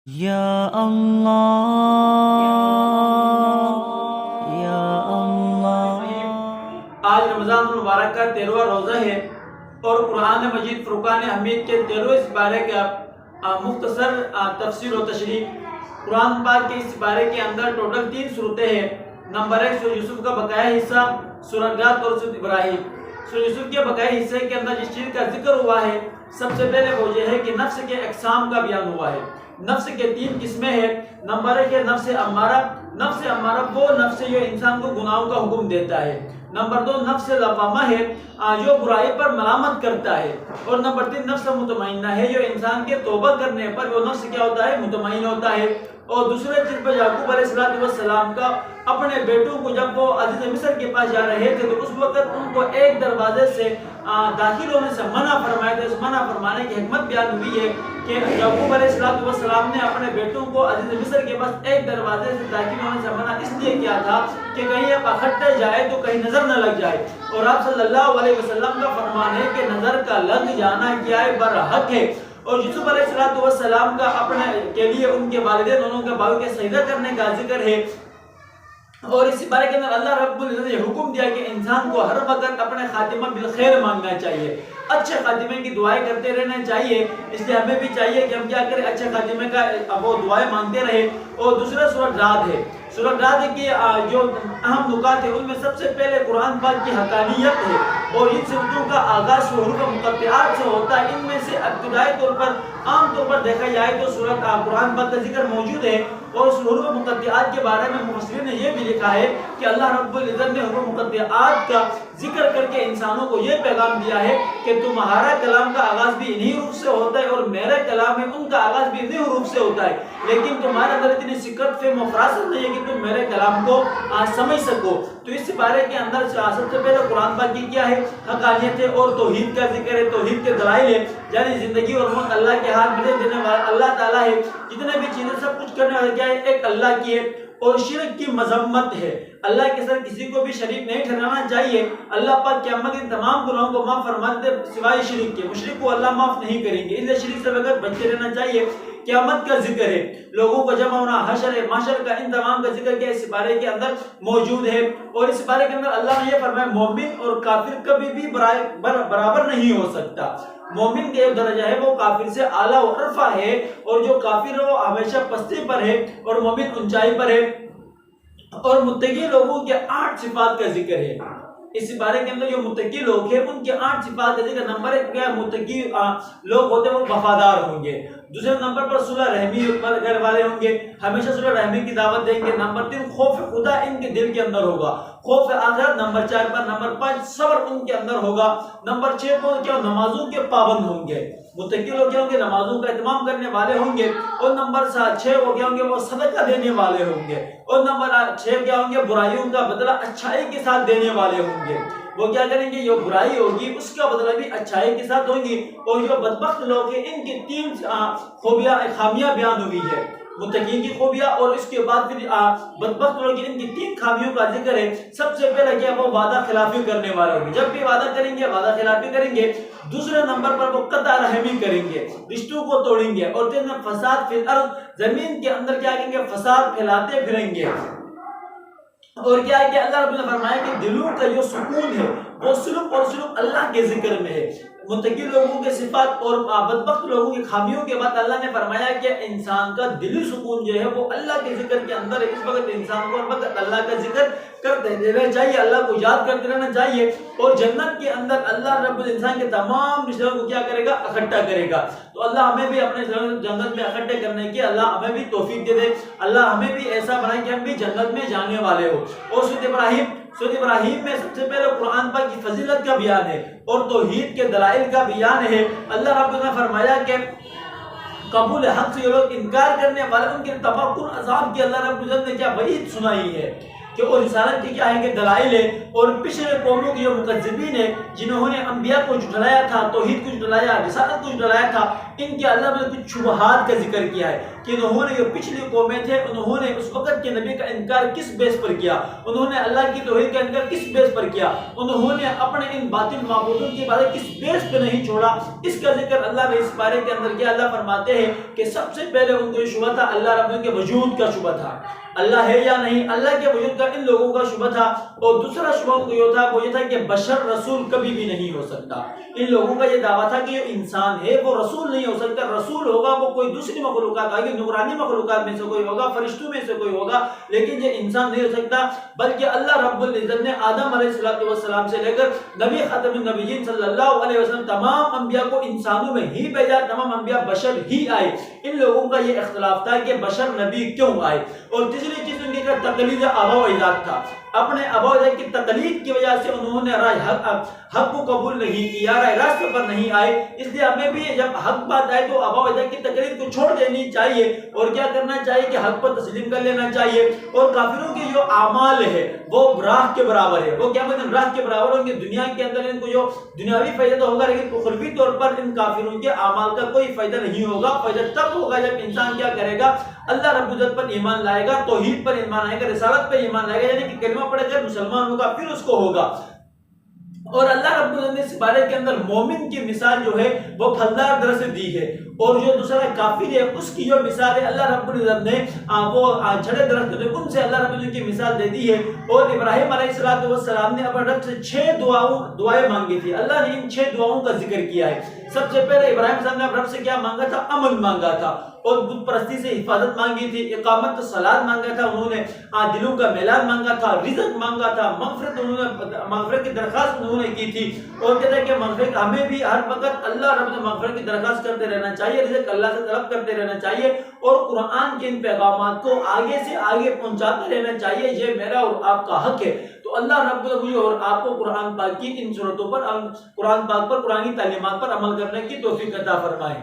یا اللہ یا اللہ۔ آج رمضان المبارک کا 13واں روزہ ہے اور قرآن مجید فرقان حمید کے 13ویں سپارے کا مختصر تفسیر و تشریح۔ قرآن پاک کے اس سپارے کے اندر ٹوٹل 3 صورتیں ہیں۔ نمبر 1 سورہ یوسف کا بقایا حصہ، سورہ رات اور سورہ ابراہیم۔ سورہ یوسف کے بقایا حصے کے اندر جس چیز کا ذکر ہوا ہے سب سے پہلے وہ یہ ہے کہ نفس کے اقسام کا بیان ہوا ہے۔ نفس کے 3 قسمیں ہیں۔ نمبر 1 ہے نفس امارہ۔ نفس امارہ وہ نفس ہے جو انسان کو گناہوں کا حکم دیتا ہے۔ نمبر 2 نفس لوامہ ہے جو برائی پر ملامت کرتا ہے۔ اور نمبر 3 نفس مطمئنہ ہے جو انسان کے توبہ کرنے پر وہ نفس کیا ہوتا ہے؟ مطمئن ہوتا ہے۔ اور دوسرے چیز پر یعقوب علیہ السلام کا اپنے بیٹوں کو جب وہ عزیز مصر کے پاس جا رہے تھے تو اس وقت ان کو ایک دروازے سے داخل ہونے سے منع فرمایا تھا۔ اس منع فرمانے کی حکمت بیان ہوئی ہے کہ یعقوب علیہ السلام نے اپنے بیٹوں کو عزیز مصر کے پاس ایک دروازے سے داخل ہونے سے منع اس لیے کیا تھا کہ کہیں آپ اکٹھے جائے تو کہیں نظر نہ لگ جائے۔ اور آپ صلی اللہ علیہ وسلم کا فرمان ہے کہ نظر کا لگ جانا کیا ہے؟ برحق ہے۔ اور یوسف علیہ السلام کا اپنے کے لیے ان کے والدین دونوں کے باغ کے سجدہ کرنے کا ذکر ہے۔ اور اس بارے کے اندر اللہ رب العزت نے حکم دیا کہ انسان کو ہر وقت اپنے خاتمہ بالخیر مانگنا چاہیے، اچھے خاتمے کی دعائیں کرتے رہنا چاہیے۔ اس لیے ہمیں بھی چاہیے کہ ہم کیا کریں؟ اچھے خاتمے کا وہ دعائیں مانگتے رہے۔ اور دوسرا سورۃ رعد ہے۔ سورۃ رعد کی جو اہم نکات ہے ان میں سب سے پہلے قرآن پاک کی حقانیت ہے اور ان صورتوں کا آغاز حروف مقطعات سے ہوتا ہے۔ ان میں سے ابتدائی طور پر عام طور پر دیکھا جائے تو سورۃ قرآن پاک کا ذکر موجود ہے۔ اور اس حروف مقطعات کے بارے میں مفسرین نے یہ بھی لکھا ہے کہ اللہ رب العزت نے حروف مقطعات کا ذکر کر کے انسانوں کو یہ پیغام دیا ہے کہ تمہارا کلام کا آغاز بھی انہی حروف سے ہوتا ہے اور میرا کلام ہے ان کا آغاز بھی انہی حروف سے ہوتا ہے، لیکن تمہارے اندر اتنی سکت فہم و فراست نہیں ہے کہ تم میرے کلام کو سمجھ سکو۔ تو اس بارے کے اندر سب سے پہلے قرآن پاک کی کیا ہے؟ حقانیت ہے اور توحید کا ذکر ہے، توحید کے دلائل ہے، یعنی زندگی اور موت اللہ کے ہاتھ میں دینے والا اللہ تعالیٰ ہے، جتنے بھی چیزیں سب کچھ کرنے والا کیا ہے؟ ایک اللہ کی ہے۔ اور شرک کی مذمت ہے، اللہ کے ساتھ کسی کو بھی شریک نہیں ٹھہرانا چاہیے۔ اللہ پاک قیامت ان تمام گناہوں کو معاف فرماتے سوائے شرک کے، مشرک کو اللہ معاف نہیں کریں گے، اس لیے شرک سے بغیر بچتے رہنا چاہیے۔ قیامت کا ذکر ہے، لوگوں کو جمع ہونا، حشر معاشر کا، ان تمام کا ذکر کیا اس سپارے کے اندر موجود ہے۔ اور اس سپارے کے اندر اللہ نے یہ فرمایا مومن اور کافر کبھی بھی برابر نہیں ہو سکتا۔ مومن کے ایک درجہ ہے وہ کافر سے اعلیٰ و عرفہ ہے، اور جو کافر ہے وہ ہمیشہ پستی پر ہے اور مومن اونچائی پر ہے۔ اور متقی لوگوں کے 8 صفات کا ذکر ہے۔ اس بارے کے اندر جو متقی لوگ ہیں ان کے 8 صفات کا ذکر۔ نمبر 1 کیا؟ متقی لوگ ہوتے ہیں وہ وفادار ہوں گے۔ دوسرے نمبر پر صلح رحمی والے ہوں گے، ہمیشہ صلح رحمی کی دعوت دیں گے۔ نمبر 3 خوف خدا ان کے دل کے اندر ہوگا، خوف آخرت۔ نمبر 4 پر نمبر 5 صبر ان کے اندر ہوگا۔ نمبر 6 کو کیا؟ نمازوں کے پابند ہوں گے۔ متقی لوگ کیا ہوں گے؟ نمازوں کا اہتمام کرنے والے ہوں گے۔ اور نمبر 6 وہ کیا ہوں گے؟ وہ صدقہ دینے والے ہوں گے۔ اور نمبر 6 کیا ہوں گے؟ برائیوں کا بدلہ اچھائی کے ساتھ دینے والے ہوں گے۔ وہ کیا کریں گے؟ جو برائی ہوگی اس کا بدلہ بھی اچھائی کے ساتھ ہوگی۔ اور جو بدبخت لوگ ہیں ان کی 3 خوبیاں خامیاں بیان ہوئی ہے، متقین کی خوبیاں، اور اس کے بعد پھر بدبخت لوگ ان کی 3 خامیوں کا ذکر ہے۔ سب سے پہلے کیا؟ وہ وعدہ خلافی کرنے والے ہوں گے، جب بھی وعدہ کریں گے وعدہ خلافی کریں گے۔ دوسرے نمبر پر وہ قطع رحمی کریں گے، رشتوں کو توڑیں گے۔ اور تیسرا فساد فی الارض، زمین کے اندر کیا کریں گے؟ فساد پھیلاتے پھریں گے۔ اور کیا ہے کہ اللہ رب نے فرمایا کہ دلوں کا جو سکون ہے وہ صرف اور صرف اللہ کے ذکر میں ہے۔ متقی لوگوں کے صفات اور بدبخت لوگوں کی خامیوں کے بعد اللہ نے فرمایا کہ انسان کا دلی سکون جو ہے وہ اللہ کے ذکر کے اندر ہے۔ اس وقت انسان کو ہر وقت اللہ کا ذکر کرتے رہنا چاہیے، اللہ کو یاد کرتے رہنا چاہیے۔ اور جنت کے اندر اللہ رب الانسان کے تمام رشتوں کو کیا کرے گا؟ اکٹھا کرے گا۔ تو اللہ ہمیں بھی اپنے جنت میں اکٹھے کرنے کی اللہ ہمیں بھی توفیق دے دے، اللہ ہمیں بھی ایسا بنائے کہ ہم بھی جنت میں جانے والے ہو۔ اور سورۃ ابراہیم میں سب سے پہلے قرآن پاک کی فضیلت کا بیان ہے اور توحید کے دلائل کا بیان ہے۔ اللہ رب نے فرمایا کہ قبول حق سے یہ لوگ انکار کرنے والے ان کے تفکر عذاب کی اللہ رب العزت نے کیا وعید سنائی ہے۔ کہ اور رسالت کے کیا ہے کہ دلائل ہے، اور پچھلے قوموں کے جو مکذبین ہیں جنہوں نے انبیاء کو جھٹلایا تھا، توحید کو جھٹلایا، رسالت کو جھٹلایا تھا، ان کے اللہ نے کچھ شبہات کا ذکر کیا ہے کہ انہوں نے جو پچھلی قومیں تھے انہوں نے اس وقت کے نبی کا انکار کس بیس پر کیا، انہوں نے اللہ کی توحید کا انکار کس بیس پر کیا، انہوں نے اپنے ان باطل معبودوں کی عبادت کس بیس پہ نہیں چھوڑا۔ اس کا ذکر اللہ نے اس بارے کے اندر کیا۔ اللہ فرماتے ہیں کہ سب سے پہلے ان کو یہ شبہ تھا اللہ رب کے وجود کا شبہ تھا، اللہ ہے یا نہیں، اللہ کے وجود کا ان لوگوں کا شبہ تھا۔ اور دوسرا شبہ ان کو یہ تھا کہ بشر رسول کبھی بھی نہیں ہو سکتا۔ ان لوگوں کا یہ دعویٰ تھا کہ یہ انسان ہے وہ رسول نہیں ہو سکتا، رسول ہوگا وہ کوئی دوسری مخلوقات آگے نورانی مخلوقات میں سے کوئی ہوگا، فرشتوں میں سے کوئی ہوگا، لیکن یہ انسان نہیں ہو سکتا۔ بلکہ اللہ رب العزت نے آدم علیہ السلام سے لے کر نبی خاتم النبیین صلی اللہ علیہ وسلم تمام انبیاء کو انسانوں میں ہی بھیجا، تمام انبیاء بشر ہی آئے۔ ان لوگوں کا یہ اختلاف تھا کہ بشر نبی کیوں آئے۔ اور تیسری چیز ان کی تقلید آبا و اجداد تھا، اپنے آبا و اجداد کی تقلید کی وجہ سے انہوں نے حق کو قبول نہیں کیا، راہ راست پر نہیں آئے۔ اس لیے ہمیں بھی جب حق بات آئے تو آبا و اجداد کی تقلید کو چھوڑ دینی چاہیے اور کیا کرنا چاہیے کہ حق پر تسلیم کر لینا چاہیے۔ اور کافروں کے جو اعمال ہے وہ راہ کے برابر ہے، وہ کیا مطلب راہ کے برابر ہوں گے۔ دنیا کے اندر ان کو جو دنیاوی فائدہ تو ہوگا، لیکن اخروی طور پر ان کافروں کے اعمال کا کوئی فائدہ نہیں ہوگا۔ فائدہ تب ہوگا جب انسان کیا کرے گا، اللہ رب العزت پر ایمان لائے گا، توحید پر ایمان لائے گا، رسالت پر ایمان لائے گا، یعنی کہ کلمہ پڑھے کر مسلمان ہوگا، پھر اس کو ہوگا۔ اور اللہ رب العزت نے اس بارے کے اندر مومن کی مثال جو ہے وہ پھلدار درخت سے دی ہے، اور جو دوسرا کافر ہے اس کی جو مثال ہے اللہ رب العزت نے وہ جھڑے درخت جو ان سے اللہ رب العزت کی مثال دے دی ہے۔ اور ابراہیم علیہ السلام نے اپنے رب سے 6 دعائیں مانگی تھی، اللہ نے ان 6 دعاؤں کا ذکر کیا ہے۔ سب سے پہلے ابراہیم صاحب نے اپنے رب سے کیا مانگا تھا؟ امن مانگا تھا، اور بت پرستی سے حفاظت مانگی تھی، اقامت صلاۃ مانگا تھا، انہوں نے دلوں کا میلان مانگا تھا، رزق مانگا تھا، مغفرت کی درخواست انہوں نے کی تھی۔ اور کہتے ہیں کہ مغفرت ہمیں بھی ہر وقت اللہ رب مغفرت کی درخواست کرتے رہنا چاہیے، رزق اللہ سے طلب کرتے رہنا چاہیے، اور قرآن کے ان پیغامات کو آگے سے آگے پہنچاتے رہنا چاہیے۔ یہ میرا اور آپ کا حق ہے۔ تو اللہ رب مجھے اور آپ کو قرآن پاک کی ان صورتوں پر، قرآن پاک پر، قرآن کی تعلیمات پر عمل کرنے کی توفیق عطا فرمائے۔